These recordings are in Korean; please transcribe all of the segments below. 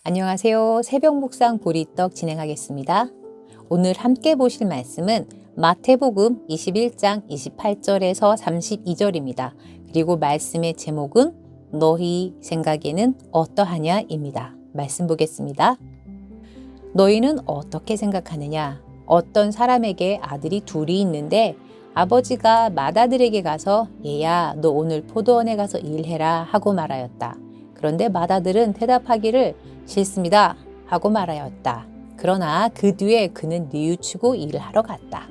안녕하세요. 새벽 묵상 보리떡 진행하겠습니다. 오늘 함께 보실 말씀은 마태복음 21장 28절에서 32절입니다. 그리고 말씀의 제목은 너희 생각에는 어떠하냐입니다. 말씀 보겠습니다. 너희는 어떻게 생각하느냐? 어떤 사람에게 아들이 둘이 있는데 아버지가 맏아들에게 가서 얘야 너 오늘 포도원에 가서 일해라 하고 말하였다. 그런데 맏아들은 대답하기를 싫습니다 하고 말하였다. 그러나 그 뒤에 그는 뉘우치고 일을 하러 갔다.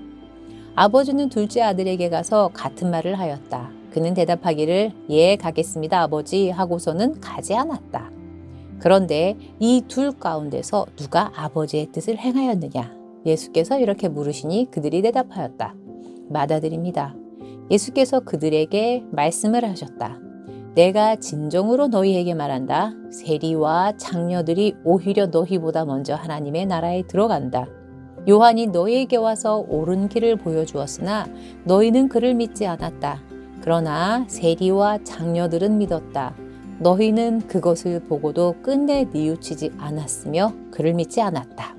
아버지는 둘째 아들에게 가서 같은 말을 하였다. 그는 대답하기를 예 가겠습니다 아버지 하고서는 가지 않았다. 그런데 이 둘 가운데서 누가 아버지의 뜻을 행하였느냐? 예수께서 이렇게 물으시니 그들이 대답하였다. 맏아들입니다. 예수께서 그들에게 말씀을 하셨다. 내가 진정으로 너희에게 말한다. 세리와 장녀들이 오히려 너희보다 먼저 하나님의 나라에 들어간다. 요한이 너희에게 와서 옳은 길을 보여주었으나 너희는 그를 믿지 않았다. 그러나 세리와 장녀들은 믿었다. 너희는 그것을 보고도 끝내 뉘우치지 않았으며 그를 믿지 않았다.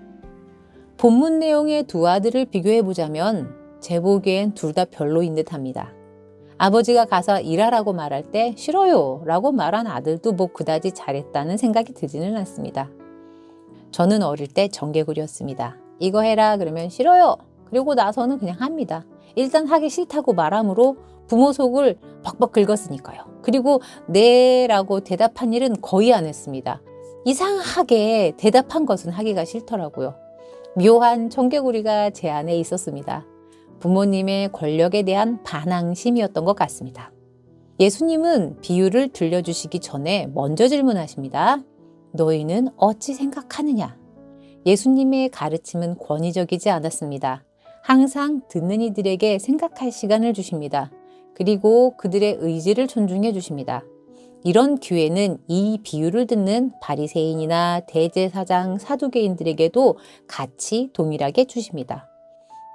본문 내용의 두 아들을 비교해 보자면 제 보기엔 둘 다 별로인 듯합니다. 아버지가 가서 일하라고 말할 때 싫어요 라고 말한 아들도 뭐 그다지 잘했다는 생각이 들지는 않습니다. 저는 어릴 때 정개구리였습니다. 이거 해라 그러면 싫어요. 그리고 나서는 그냥 합니다. 일단 하기 싫다고 말하므로 부모 속을 벅벅 긁었으니까요. 그리고 네 라고 대답한 일은 거의 안 했습니다. 이상하게 대답한 것은 하기가 싫더라고요. 묘한 청개구리가 제 안에 있었습니다. 부모님의 권력에 대한 반항심이었던 것 같습니다. 예수님은 비유를 들려주시기 전에 먼저 질문하십니다. 너희는 어찌 생각하느냐? 예수님의 가르침은 권위적이지 않았습니다. 항상 듣는 이들에게 생각할 시간을 주십니다. 그리고 그들의 의지를 존중해 주십니다. 이런 기회는 이 비유를 듣는 바리새인이나 대제사장, 사두개인들에게도 같이 동일하게 주십니다.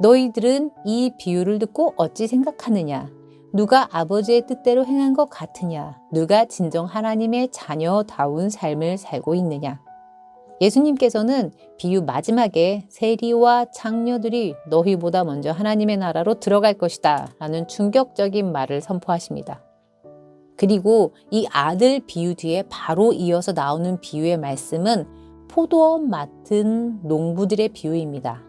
너희들은 이 비유를 듣고 어찌 생각하느냐? 누가 아버지의 뜻대로 행한 것 같으냐? 누가 진정 하나님의 자녀다운 삶을 살고 있느냐? 예수님께서는 비유 마지막에 세리와 장녀들이 너희보다 먼저 하나님의 나라로 들어갈 것이다 라는 충격적인 말을 선포하십니다. 그리고 이 아들 비유 뒤에 바로 이어서 나오는 비유의 말씀은 포도원 맡은 농부들의 비유입니다.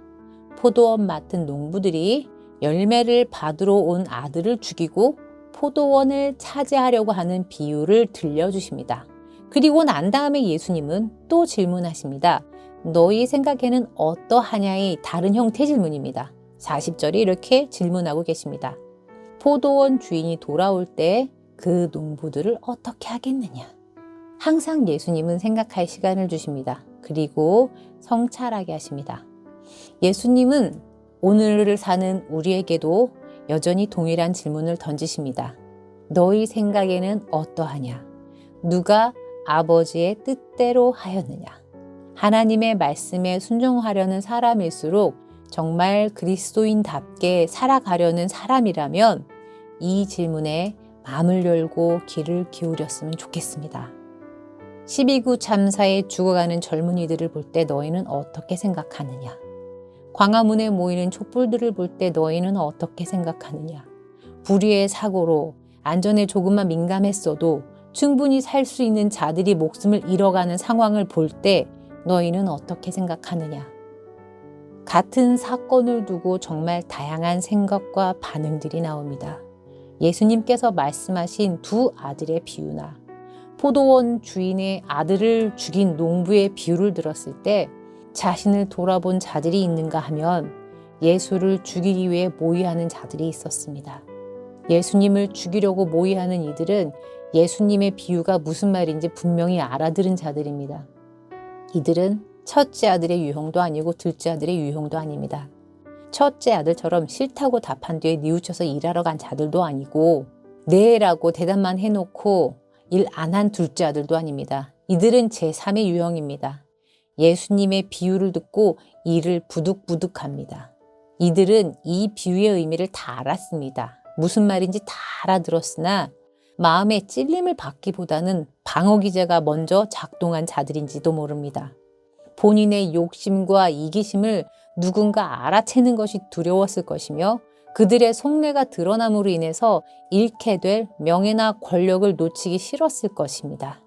포도원 맡은 농부들이 열매를 받으러 온 아들을 죽이고 포도원을 차지하려고 하는 비유를 들려주십니다. 그리고 난 다음에 예수님은 또 질문하십니다. 너희 생각에는 어떠하냐의 다른 형태의 질문입니다. 40절에 이렇게 질문하고 계십니다. 포도원 주인이 돌아올 때 그 농부들을 어떻게 하겠느냐? 항상 예수님은 생각할 시간을 주십니다. 그리고 성찰하게 하십니다. 예수님은 오늘을 사는 우리에게도 여전히 동일한 질문을 던지십니다. 너희 생각에는 어떠하냐? 누가 아버지의 뜻대로 하였느냐? 하나님의 말씀에 순종하려는 사람일수록 정말 그리스도인답게 살아가려는 사람이라면 이 질문에 마음을 열고 귀를 기울였으면 좋겠습니다. 12구 참사에 죽어가는 젊은이들을 볼 때 너희는 어떻게 생각하느냐? 광화문에 모이는 촛불들을 볼 때 너희는 어떻게 생각하느냐? 불의의 사고로 안전에 조금만 민감했어도 충분히 살 수 있는 자들이 목숨을 잃어가는 상황을 볼 때 너희는 어떻게 생각하느냐? 같은 사건을 두고 정말 다양한 생각과 반응들이 나옵니다. 예수님께서 말씀하신 두 아들의 비유나 포도원 주인의 아들을 죽인 농부의 비유를 들었을 때 자신을 돌아본 자들이 있는가 하면 예수를 죽이기 위해 모의하는 자들이 있었습니다. 예수님을 죽이려고 모의하는 이들은 예수님의 비유가 무슨 말인지 분명히 알아들은 자들입니다. 이들은 첫째 아들의 유형도 아니고 둘째 아들의 유형도 아닙니다. 첫째 아들처럼 싫다고 답한 뒤에 뉘우쳐서 일하러 간 자들도 아니고 네라고 대답만 해놓고 일 안 한 둘째 아들도 아닙니다. 이들은 제3의 유형입니다. 예수님의 비유를 듣고 이를 부득부득합니다. 이들은 이 비유의 의미를 다 알았습니다. 무슨 말인지 다 알아들었으나 마음의 찔림을 받기보다는 방어 기제가 먼저 작동한 자들인지도 모릅니다. 본인의 욕심과 이기심을 누군가 알아채는 것이 두려웠을 것이며 그들의 속내가 드러남으로 인해서 잃게 될 명예나 권력을 놓치기 싫었을 것입니다.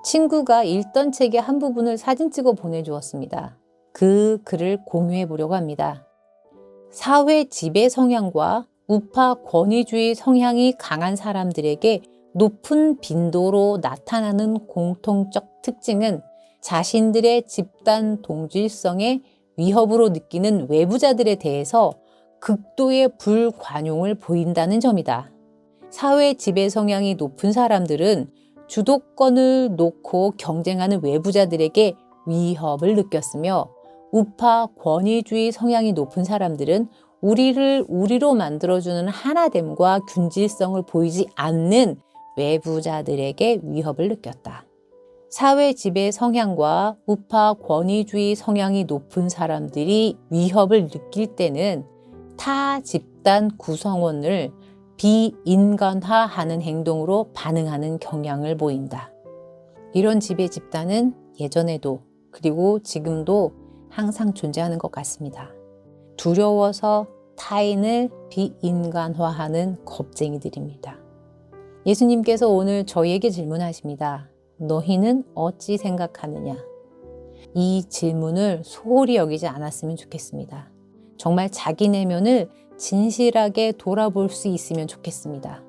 친구가 읽던 책의 한 부분을 사진 찍어 보내주었습니다. 그 글을 공유해 보려고 합니다. 사회 지배 성향과 우파 권위주의 성향이 강한 사람들에게 높은 빈도로 나타나는 공통적 특징은 자신들의 집단 동질성에 위협으로 느끼는 외부자들에 대해서 극도의 불관용을 보인다는 점이다. 사회 지배 성향이 높은 사람들은 주도권을 놓고 경쟁하는 외부자들에게 위협을 느꼈으며 우파 권위주의 성향이 높은 사람들은 우리를 우리로 만들어주는 하나됨과 균질성을 보이지 않는 외부자들에게 위협을 느꼈다. 사회 지배 성향과 우파 권위주의 성향이 높은 사람들이 위협을 느낄 때는 타 집단 구성원을 비인간화하는 행동으로 반응하는 경향을 보인다. 이런 지배 집단은 예전에도 그리고 지금도 항상 존재하는 것 같습니다. 두려워서 타인을 비인간화하는 겁쟁이들입니다. 예수님께서 오늘 저희에게 질문하십니다. 너희는 어찌 생각하느냐? 이 질문을 소홀히 여기지 않았으면 좋겠습니다. 정말 자기 내면을 진실하게 돌아볼 수 있으면 좋겠습니다.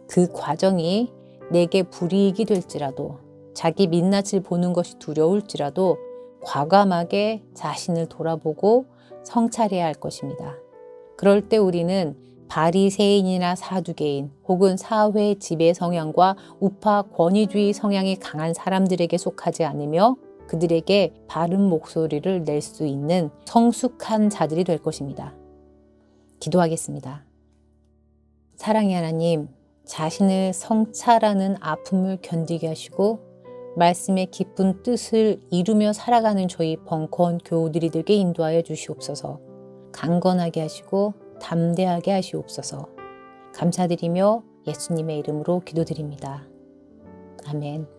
그 과정이 내게 불이익이 될지라도 자기 민낯을 보는 것이 두려울지라도 과감하게 자신을 돌아보고 성찰해야 할 것입니다. 그럴 때 우리는 바리새인이나 사두개인 혹은 사회 지배 성향과 우파 권위주의 성향이 강한 사람들에게 속하지 않으며 그들에게 바른 목소리를 낼 수 있는 성숙한 자들이 될 것입니다. 기도하겠습니다. 사랑의 하나님, 자신을 성찰하는 아픔을 견디게 하시고 말씀의 깊은 뜻을 이루며 살아가는 저희 벙커원 교우들이 되게 인도하여 주시옵소서. 강건하게 하시고 담대하게 하시옵소서. 감사드리며 예수님의 이름으로 기도드립니다. 아멘.